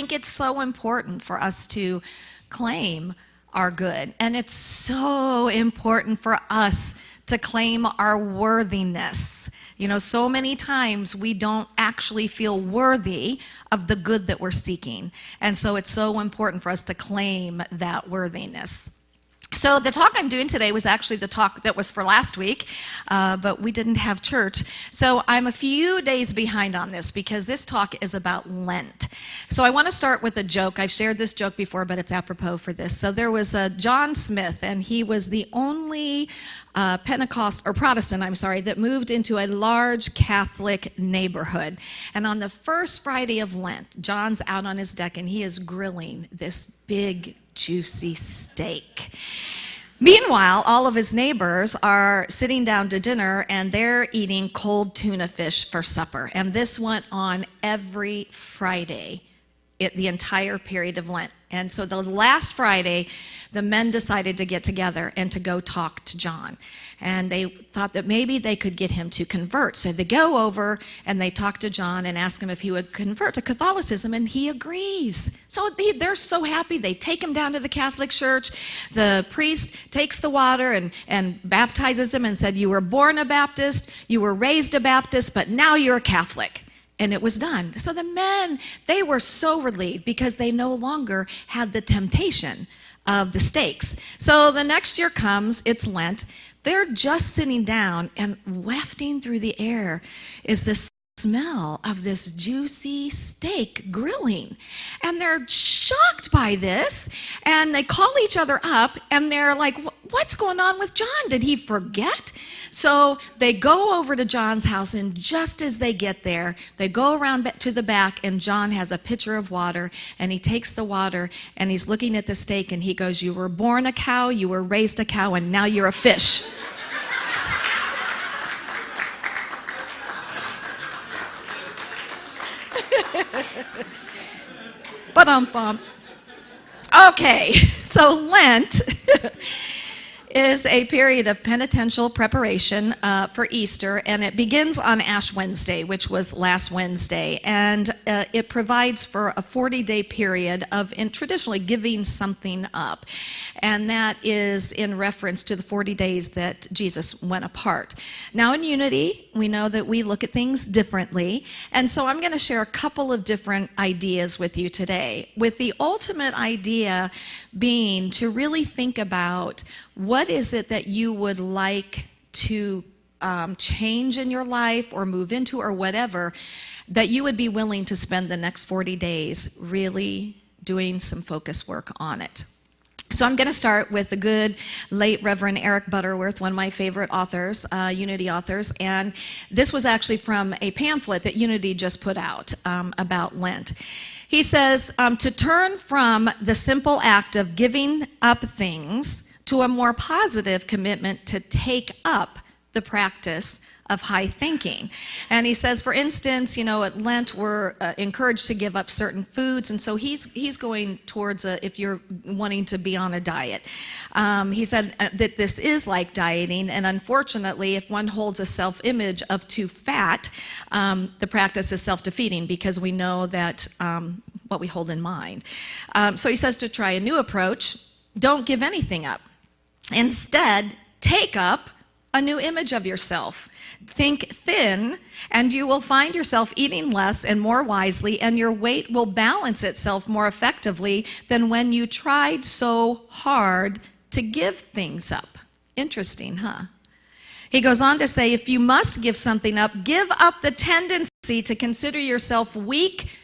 think it's so important for us to claim our good. And it's so important for us to claim our worthiness. You know, so many times we don't actually feel worthy of the good that we're seeking. And so it's so important for us to claim that worthiness. So the talk I'm doing today was actually the talk that was for last week, but we didn't have church. So I'm a few days behind on this because this talk is about Lent. So I want to start with a joke. I've shared this joke before, but it's apropos for this. So there was John Smith, and he was the only Protestant, that moved into a large Catholic neighborhood. And on the first Friday of Lent, John's out on his deck, and he is grilling this big, juicy steak. Meanwhile, all of his neighbors are sitting down to dinner and they're eating cold tuna fish for supper. And this went on every Friday, the entire period of Lent. And so the last Friday, the men decided to get together and to go talk to John. And they thought that maybe they could get him to convert. So they go over and they talk to John and ask him if he would convert to Catholicism, and he agrees. So they're so happy. They take him down to the Catholic Church. The priest takes the water and baptizes him and said, "You were born a Baptist, you were raised a Baptist, but now you're a Catholic." And it was done. So the men, they were so relieved because they no longer had the temptation of the steaks. So the next year comes, it's Lent. They're just sitting down, and wafting through the air is this smell of this juicy steak grilling. And they're shocked by this, and they call each other up, and they're like, "What's going on with John? Did he forget?" So they go over to John's house, and just as they get there, they go around to the back, and John has a pitcher of water, and he takes the water, and he's looking at the steak, and he goes, "You were born a cow, you were raised a cow, and now you're a fish." Ba-dum-bum. Okay, so Lent is a period of penitential preparation for Easter, and it begins on Ash Wednesday, which was last Wednesday, and it provides for a 40-day period of traditionally giving something up, and that is in reference to the 40 days that Jesus went apart. Now in Unity, we know that we look at things differently, and so I'm going to share a couple of different ideas with you today, with the ultimate idea being to really think about what is it that you would like to change in your life or move into or whatever, that you would be willing to spend the next 40 days really doing some focus work on it. So I'm going to start with the good late Reverend Eric Butterworth, one of my favorite authors, Unity authors, and this was actually from a pamphlet that Unity just put out about Lent. He says, to turn from the simple act of giving up things to a more positive commitment to take up the practice of high thinking. And he says, for instance, at Lent we're encouraged to give up certain foods, and so he's going towards if you're wanting to be on a diet. He said that this is like dieting, and unfortunately, if one holds a self-image of too fat, the practice is self-defeating because we know that what we hold in mind. So he says to try a new approach. Don't give anything up. Instead, take up a new image of yourself. Think thin, and you will find yourself eating less and more wisely, and your weight will balance itself more effectively than when you tried so hard to give things up. Interesting, huh? He goes on to say, if you must give something up, give up the tendency to consider yourself weak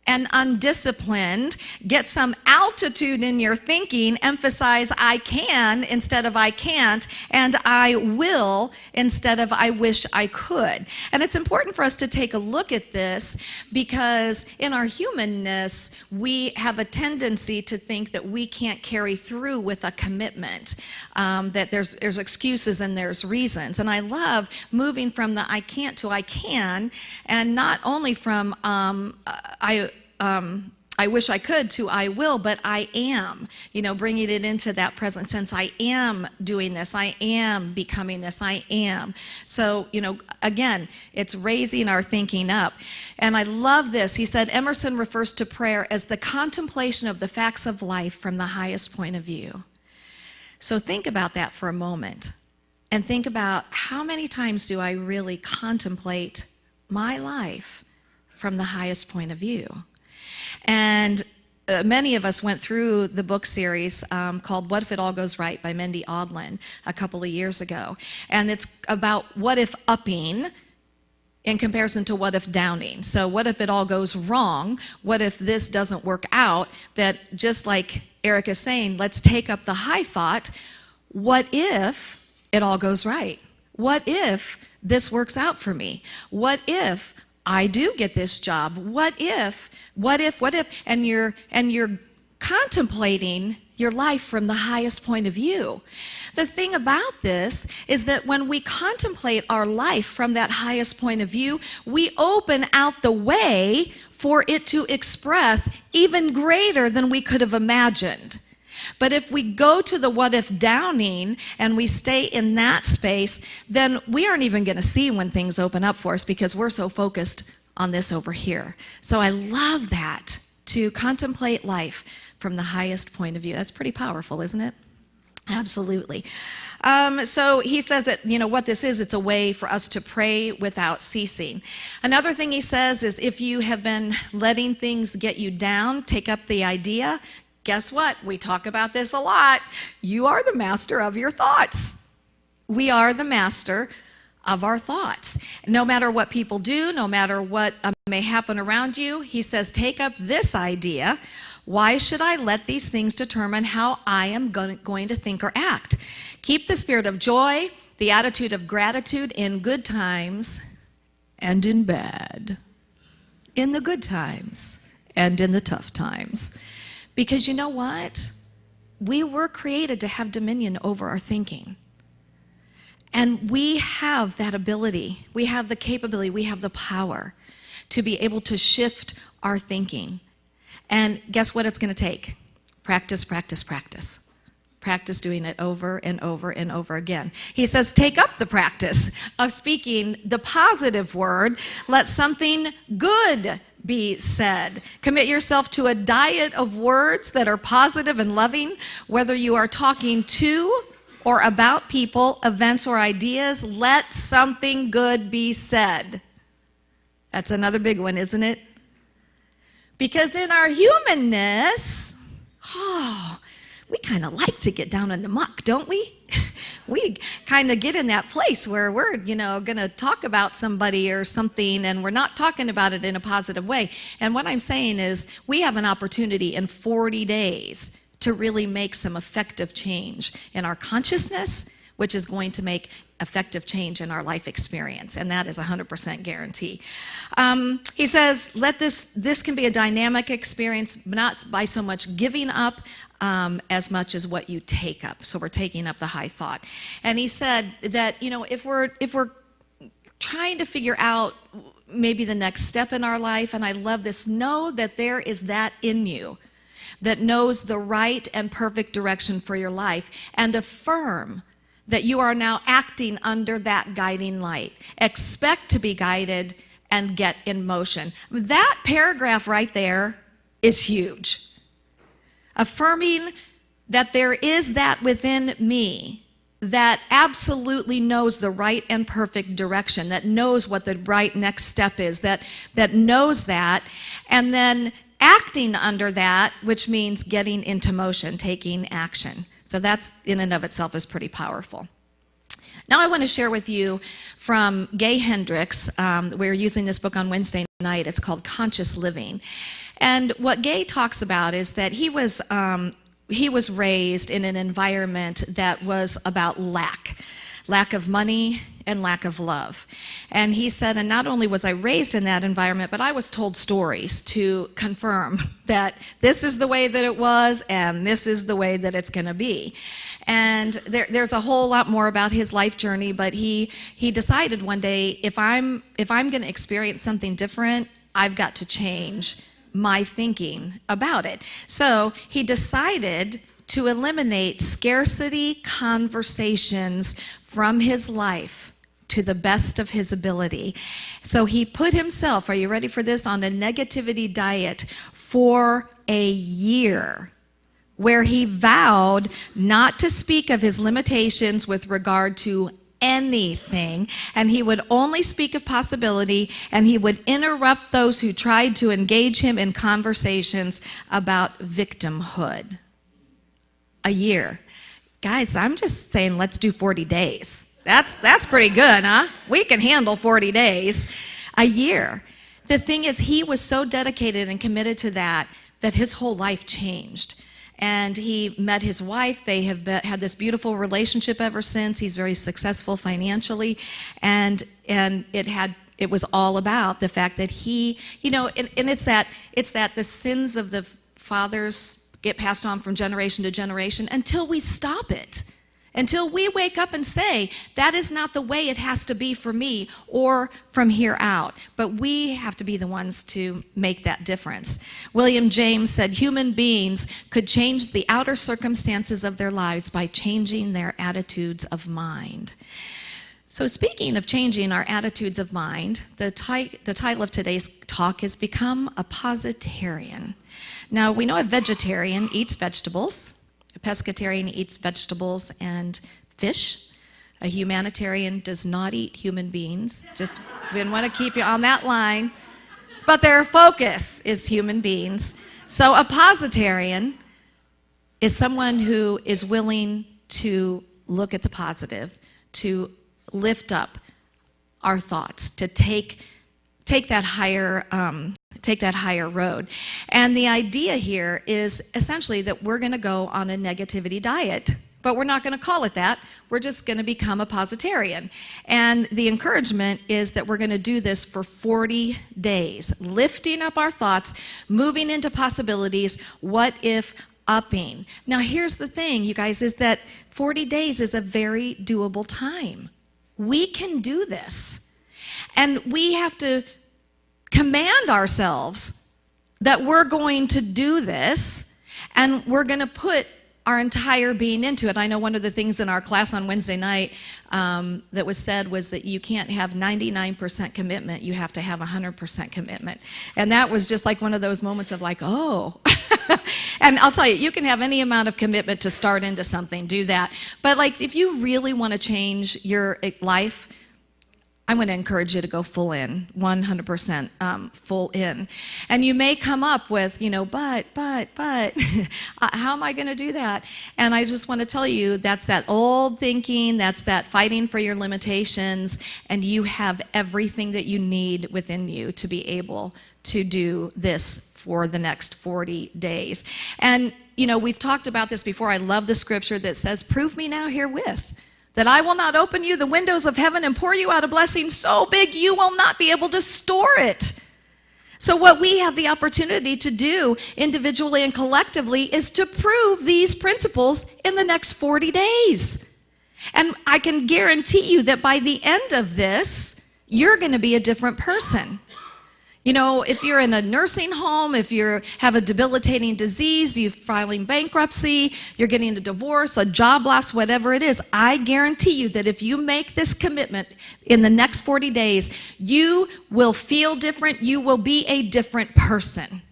and undisciplined. Get some altitude in your thinking. Emphasize I can instead of I can't, and I will instead of I wish I could. And it's important for us to take a look at this because in our humanness, we have a tendency to think that we can't carry through with a commitment, that there's excuses and there's reasons. And I love moving from the I can't to I can, and not only from I I wish I could to I will, but I am, bringing it into that present sense. I am doing this. I am becoming this. I am. So, again, it's raising our thinking up. And I love this. He said, Emerson refers to prayer as the contemplation of the facts of life from the highest point of view. So think about that for a moment. And think about how many times do I really contemplate my life from the highest point of view? And many of us went through the book series called What If It All Goes Right by Mindy Audlin a couple of years ago. And it's about what if upping in comparison to what if downing. So what if it all goes wrong? What if this doesn't work out? That just like Eric is saying, let's take up the high thought. What if it all goes right? What if this works out for me? What if I do get this job? What if? And you're contemplating your life from the highest point of view. The thing about this is that when we contemplate our life from that highest point of view, we open out the way for it to express even greater than we could have imagined. But if we go to the what if downing and we stay in that space, then we aren't even going to see when things open up for us because we're so focused on this over here. So I love that, to contemplate life from the highest point of view. That's pretty powerful, isn't it? Absolutely. So he says that, what this is, it's a way for us to pray without ceasing. Another thing he says is if you have been letting things get you down, take up the idea. Guess what? We talk about this a lot. You are the master of your thoughts. We are the master of our thoughts. No matter what people do, no matter what may happen around you, he says, take up this idea. Why should I let these things determine how I am going to think or act? Keep the spirit of joy, the attitude of gratitude in good times and in bad. In the good times and in the tough times. Because you know what? We were created to have dominion over our thinking. And we have that ability. We have the capability. We have the power to be able to shift our thinking. And guess what it's going to take? Practice, practice, practice. Practice doing it over and over and over again. He says, take up the practice of speaking the positive word. Let something good be said. Commit yourself to a diet of words that are positive and loving, whether you are talking to or about people, events, or ideas. Let something good be said. That's another big one, isn't it? Because in our humanness, we kind of like to get down in the muck, don't we? We kind of get in that place where we're, going to talk about somebody or something, and we're not talking about it in a positive way. And what I'm saying is we have an opportunity in 40 days to really make some effective change in our consciousness, which is going to make effective change in our life experience, and that is 100% guarantee. He says, this can be a dynamic experience, not by so much giving up as much as what you take up. So we're taking up the high thought. And he said that, if we're trying to figure out maybe the next step in our life, and I love this, know that there is that in you that knows the right and perfect direction for your life, and affirm that you are now acting under that guiding light. Expect to be guided and get in motion. That paragraph right there is huge. Affirming that there is that within me that absolutely knows the right and perfect direction, that knows what the right next step is, that knows that, and then acting under that, which means getting into motion, taking action. So that's in and of itself is pretty powerful. Now I want to share with you from Gay Hendricks. We're using this book on Wednesday night. It's called Conscious Living. And what Gay talks about is that he was raised in an environment that was about lack of money and lack of love. And he said, and not only was I raised in that environment, but I was told stories to confirm that this is the way that it was and this is the way that it's going to be. And there's a whole lot more about his life journey, but he decided one day, if I'm going to experience something different, I've got to change my thinking about it. So he decided to eliminate scarcity conversations from his life to the best of his ability. So he put himself, are you ready for this, on a negativity diet for a year, where he vowed not to speak of his limitations with regard to anything, and he would only speak of possibility, and he would interrupt those who tried to engage him in conversations about victimhood. A year. Guys, I'm just saying, let's do 40 days. That's pretty good, huh? We can handle 40 days. A year. The thing is, he was so dedicated and committed to that his whole life changed. And he met his wife. They have had this beautiful relationship ever since. He's very successful financially, and it was all about the fact that he, and it's that the sins of the fathers get passed on from generation to generation until we stop it. Until we wake up and say, that is not the way it has to be for me or from here out. But we have to be the ones to make that difference. William James said, human beings could change the outer circumstances of their lives by changing their attitudes of mind. So speaking of changing our attitudes of mind, the title of today's talk is Become a Positarian. Now, we know a vegetarian eats vegetables. A pescatarian eats vegetables and fish. A humanitarian does not eat human beings. Just, we didn't want to keep you on that line. But their focus is human beings. So a positarian is someone who is willing to look at the positive, to lift up our thoughts, to take that higher road. And the idea here is essentially that we're going to go on a negativity diet, but we're not going to call it that. We're just going to become a positarian. And the encouragement is that we're going to do this for 40 days, lifting up our thoughts, moving into possibilities, what if upping. Now here's the thing, you guys, is that 40 days is a very doable time. We can do this. And we have to command ourselves that we're going to do this, and we're going to put our entire being into it. I know one of the things in our class on Wednesday night that was said was that you can't have 99% commitment, you have to have 100% commitment. And that was just like one of those moments of like, oh. And I'll tell you, you can have any amount of commitment to start into something, do that. But like, if you really want to change your life, I'm going to encourage you to go full in, 100% full in. And you may come up with, but, how am I going to do that? And I just want to tell you, that's that old thinking, that's that fighting for your limitations, and you have everything that you need within you to be able to do this for the next 40 days. And, we've talked about this before. I love the scripture that says, prove me now herewith, that I will not open you the windows of heaven and pour you out a blessing so big you will not be able to store it. So what we have the opportunity to do individually and collectively is to prove these principles in the next 40 days. And I can guarantee you that by the end of this, you're going to be a different person. If you're in a nursing home, if you have a debilitating disease, you're filing bankruptcy, you're getting a divorce, a job loss, whatever it is, I guarantee you that if you make this commitment in the next 40 days, you will feel different, you will be a different person.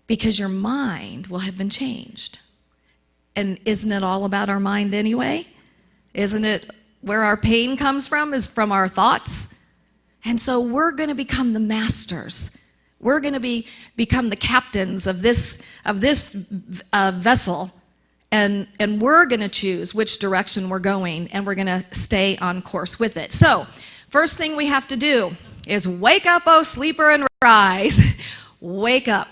Because your mind will have been changed. And isn't it all about our mind anyway? Isn't it where our pain comes from, is from our thoughts? And so we're going to become the masters. We're going to become the captains of this vessel, and we're going to choose which direction we're going, and we're going to stay on course with it. So, first thing we have to do is wake up, O sleeper, and rise. Wake up.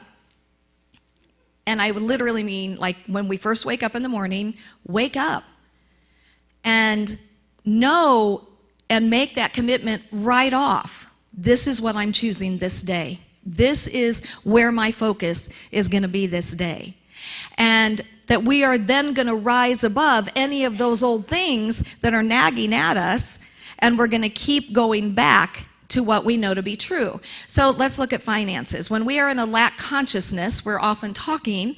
And I would literally mean, like, when we first wake up in the morning, wake up and know and make that commitment right off. This is what I'm choosing this day. This is where my focus is going to be this day. And that we are then going to rise above any of those old things that are nagging at us, and we're going to keep going back to what we know to be true. So let's look at finances. When we are in a lack consciousness, we're often talking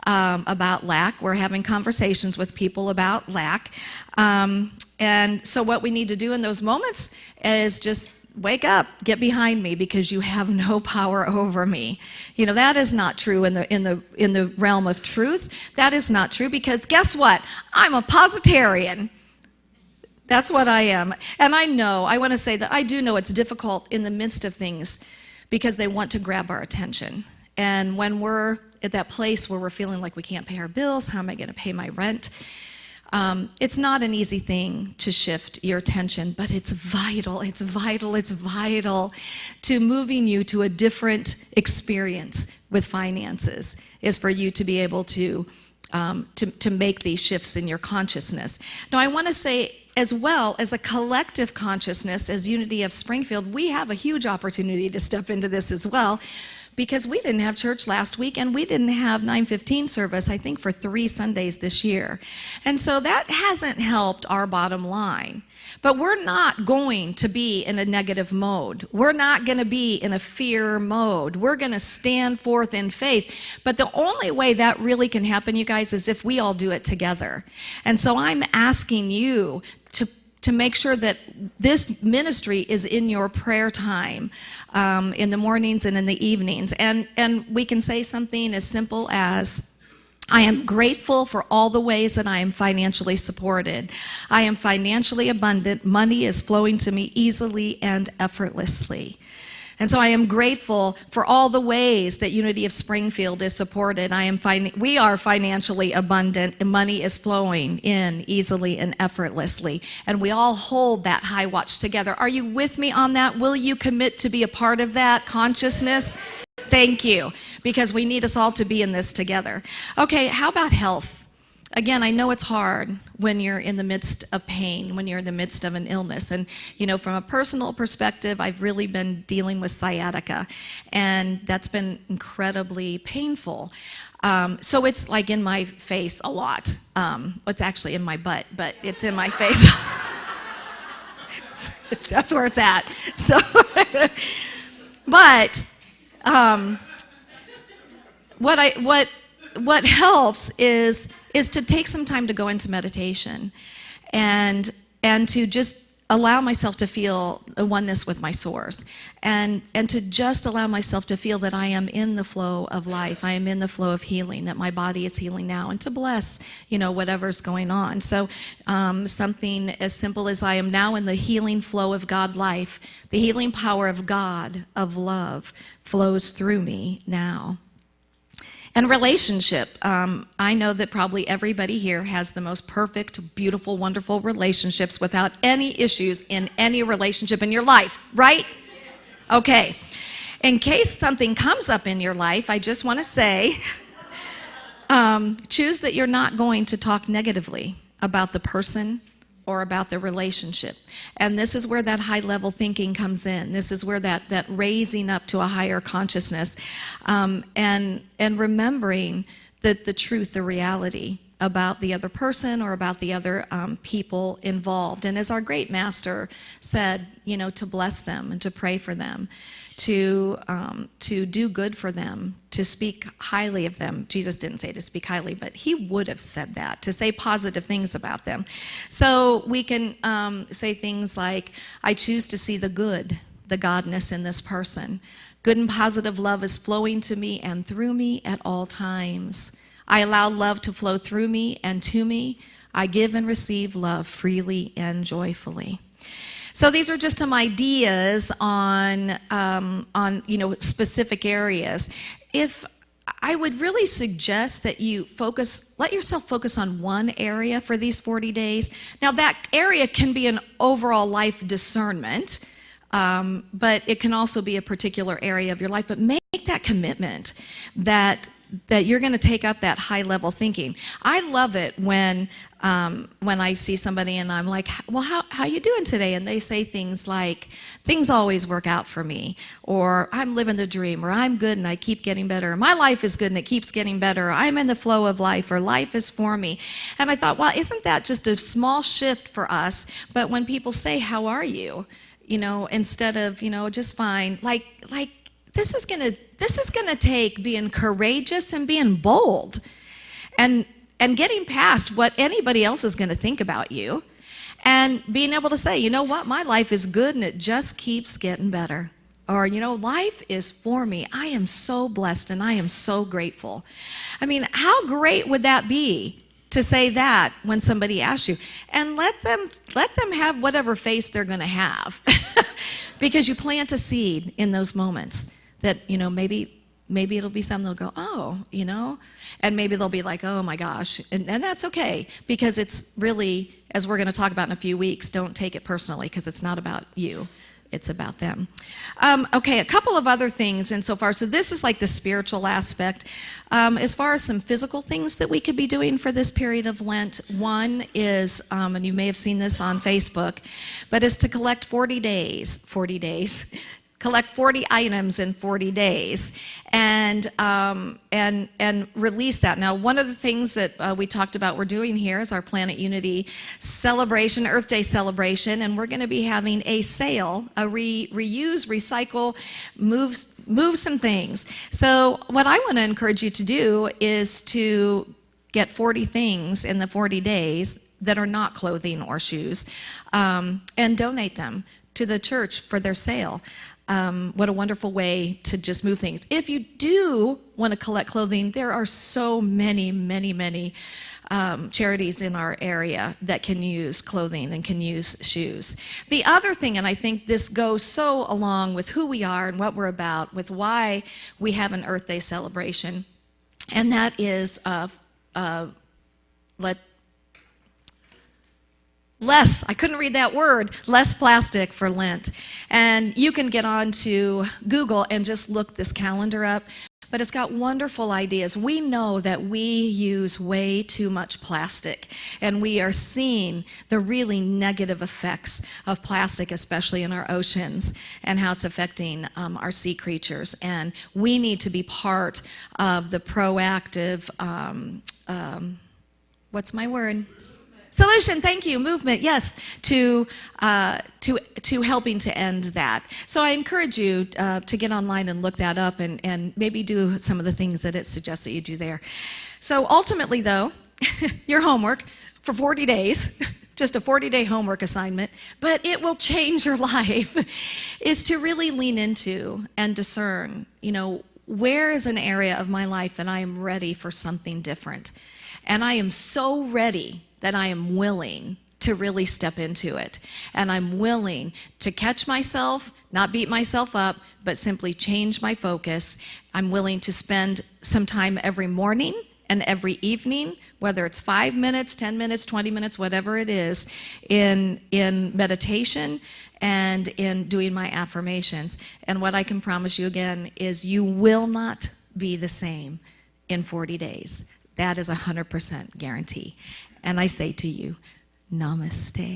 about lack. We're having conversations with people about lack. And so what we need to do in those moments is just wake up, get behind me, because you have no power over me. You know, that is not true in the realm of truth. That is not true, because guess what? I'm a positarian. That's what I am. And I want to say that I do know it's difficult in the midst of things, because they want to grab our attention. And when we're at that place where we're feeling like we can't pay our bills, how am I going to pay my rent? It's not an easy thing to shift your attention, but it's vital, it's vital, it's vital to moving you to a different experience with finances, is for you to be able to make these shifts in your consciousness. Now, I want to say, as well as a collective consciousness, as Unity of Springfield, we have a huge opportunity to step into this as well, because we didn't have church last week, and we didn't have 9:15 service, I think, for 3 Sundays this year. And so that hasn't helped our bottom line. But we're not going to be in a negative mode. We're not going to be in a fear mode. We're going to stand forth in faith. But the only way that really can happen, you guys, is if we all do it together. And so I'm asking you to make sure that this ministry is in your prayer time, in the mornings and in the evenings. And we can say something as simple as, I am grateful for all the ways that I am financially supported. I am financially abundant. Money is flowing to me easily and effortlessly. And so I am grateful for all the ways that Unity of Springfield is supported. We are financially abundant, and money is flowing in easily and effortlessly. And we all hold that high watch together. Are you with me on that? Will you commit to be a part of that consciousness? Thank you, because we need us all to be in this together. Okay, how about health? Again, I know it's hard when you're in the midst of pain, when you're in the midst of an illness. And, you know, from a personal perspective, I've really been dealing with sciatica, and that's been incredibly painful. So it's like in my face a lot. It's actually in my butt, but it's in my face. That's where it's at. So, but what helps is to take some time to go into meditation, and to just allow myself to feel a oneness with my source, and to just allow myself to feel that I am in the flow of life. I am in the flow of healing, that my body is healing now, and to bless, you know, whatever's going on. So something as simple as, I am now in the healing flow of God life. The healing power of God, of love, flows through me now. And relationship. I know that probably everybody here has the most perfect, beautiful, wonderful relationships without any issues in any relationship in your life, right? Okay. In case something comes up in your life, I just want to say, choose that you're not going to talk negatively about the person or about the relationship. And this is where that high-level thinking comes in. This is where that raising up to a higher consciousness, and remembering that the truth, the reality about the other person or about the other people involved. And as our great master said, you know, to bless them and to pray for them, to do good for them, to speak highly of them. Jesus didn't say to speak highly, but he would have said that, to say positive things about them. So we can say things like, I choose to see the good, the godness in this person. Good and positive love is flowing to me and through me at all times. I allow love to flow through me and to me. I give and receive love freely and joyfully. So these are just some ideas on you know, specific areas. If I would really suggest that you let yourself focus on one area for these 40 days. Now that area can be an overall life discernment, but it can also be a particular area of your life. But make that commitment that you're going to take up that high-level thinking. I love it when I see somebody and I'm like, well, how you doing today? And they say things like, things always work out for me, or I'm living the dream, or I'm good and I keep getting better. My life is good and it keeps getting better. Or, I'm in the flow of life, or life is for me. And I thought, well, isn't that just a small shift for us? But when people say, how are you? instead of, just fine, like this is gonna take being courageous and being bold and getting past what anybody else is gonna think about you and being able to say, you know what, my life is good and it just keeps getting better. Or, life is for me. I am so blessed and I am so grateful. I mean, how great would that be to say that when somebody asks you? And let them have whatever face they're going to have. Because you plant a seed in those moments that, maybe it'll be something they'll go, oh, and maybe they'll be like, oh my gosh. And that's okay, because it's really, as we're going to talk about in a few weeks, don't take it personally, because it's not about you. It's about them. Okay, a couple of other things insofar. So this is like the spiritual aspect. As far as some physical things that we could be doing for this period of Lent, one is, and you may have seen this on Facebook, but is to collect 40 days, collect 40 items in 40 days, and release that. Now, one of the things that we talked about we're doing here is our Planet Unity celebration, Earth Day celebration, and we're going to be having a sale, a reuse, recycle, move some things. So what I want to encourage you to do is to get 40 things in the 40 days that are not clothing or shoes, and donate them to the church for their sale. What a wonderful way to just move things. If you do want to collect clothing, there are so many charities in our area that can use clothing and can use shoes. The other thing, and I think this goes so along with who we are and what we're about, with why we have an Earth Day celebration, and that is less, I couldn't read that word, less plastic for Lent. And you can get on to Google and just look this calendar up, but it's got wonderful ideas. We know that we use way too much plastic, and we are seeing the really negative effects of plastic, especially in our oceans, and how it's affecting our sea creatures. And we need to be part of the proactive, what's my word? Solution, thank you, movement, yes, to helping to end that. So I encourage you to get online and look that up and maybe do some of the things that it suggests that you do there. So ultimately, though, your homework for 40 days, just a 40-day homework assignment, but it will change your life, is to really lean into and discern, where is an area of my life that I am ready for something different? And I am so ready that I am willing to really step into it. And I'm willing to catch myself, not beat myself up, but simply change my focus. I'm willing to spend some time every morning and every evening, whether it's 5 minutes, 10 minutes, 20 minutes, whatever it is, in meditation and in doing my affirmations. And what I can promise you again is you will not be the same in 40 days. That is 100% guarantee. And I say to you, namaste.